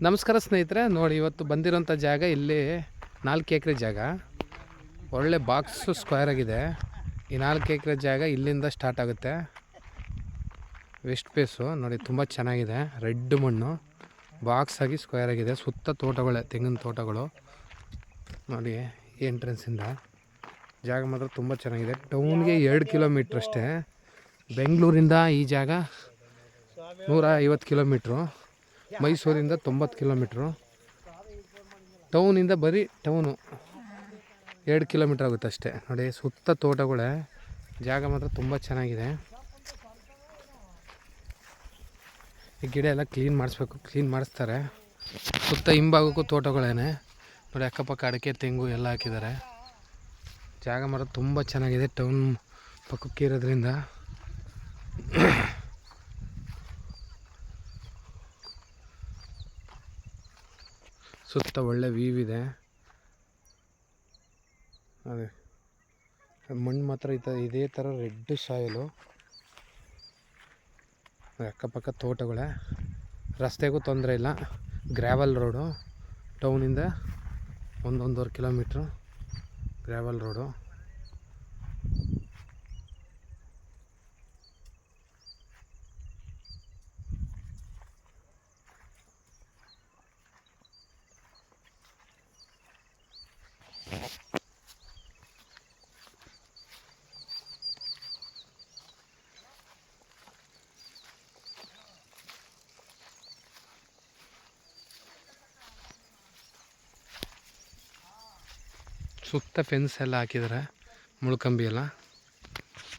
ನಮಸ್ಕಾರ ಸ್ನೇಹಿತರೆ, ನೋಡಿ ಇವತ್ತು ಬಂದಿರೋಂಥ ಜಾಗ ಇಲ್ಲಿ 4 ಎಕರೆ ಜಾಗ. ಒಳ್ಳೆ ಬಾಕ್ಸು ಸ್ಕ್ವೇರ್ ಆಗಿದೆ. ಈ 4 ಎಕರೆ ಜಾಗ ಇಲ್ಲಿಂದ ಸ್ಟಾರ್ಟ್ ಆಗುತ್ತೆ. ವೆಸ್ಟ್ ಫೇಸು ನೋಡಿ, ತುಂಬ ಚೆನ್ನಾಗಿದೆ. ರೆಡ್ ಮಣ್ಣು, ಬಾಕ್ಸ್ ಆಗಿ ಸ್ಕ್ವೇರ್ ಆಗಿದೆ. ಸುತ್ತ ತೋಟಗಳೇ, ತೆಂಗಿನ ತೋಟಗಳು ನೋಡಿ. ಎಂಟ್ರೆನ್ಸಿಂದ ಜಾಗ ಮಾತ್ರ ತುಂಬ ಚೆನ್ನಾಗಿದೆ. ಟೌನ್ಗೆ 2 ಕಿಲೋಮೀಟ್ರ್ ಅಷ್ಟೇ. ಬೆಂಗಳೂರಿಂದ ಈ ಜಾಗ 150 ಕಿಲೋಮೀಟ್ರು, ಮೈಸೂರಿಂದ 90 ಕಿಲೋಮೀಟ್ರು, ಟೌನಿಂದ ಬರೀ ಟೌನು 2 ಕಿಲೋಮೀಟ್ರ್ ಆಗುತ್ತೆ ಅಷ್ಟೇ. ನೋಡಿ, ಸುತ್ತ ತೋಟಗಳೇ. ಜಾಗ ಮಾತ್ರ ತುಂಬ ಚೆನ್ನಾಗಿದೆ. ಈ ಗಿಡ ಎಲ್ಲ ಕ್ಲೀನ್ ಮಾಡಿಸ್ಬೇಕು, ಕ್ಲೀನ್ ಮಾಡಿಸ್ತಾರೆ. ಸುತ್ತ ಹಿಂಭಾಗಕ್ಕೂ ತೋಟಗಳೇನೆ ನೋಡಿ. ಅಕ್ಕಪಕ್ಕ ಅಡಿಕೆ, ತೆಂಗು ಎಲ್ಲ ಹಾಕಿದ್ದಾರೆ. ಜಾಗ ಮಾತ್ರ ತುಂಬ ಚೆನ್ನಾಗಿದೆ. ಟೌನ್ ಪಕ್ಕಕ್ಕೆ ಇರೋದ್ರಿಂದ ಸುತ್ತ ಒಳ್ಳೆ ವ್ಯೂ ಇದೆ. ಅದೇ ಮಣ್ಣು ಮಾತ್ರ ಇದೇ ಥರ ರೆಡ್ ಸಾಯಿಲು. ಅಕ್ಕಪಕ್ಕ ತೋಟಗಳೇ. ರಸ್ತೆಗೂ ತೊಂದರೆ ಇಲ್ಲ. Gravel road. ಟೌನಿಂದ 1-1.5 ಕಿಲೋಮೀಟ್ರು ಗ್ರ್ಯಾವಲ್ ರೋಡು. ಸುತ್ತ ಫೆನ್ಸ್ ಎಲ್ಲ ಹಾಕಿದ್ದಾರೆ, ಮುಳ್ಕಂಬಿ ಎಲ್ಲ.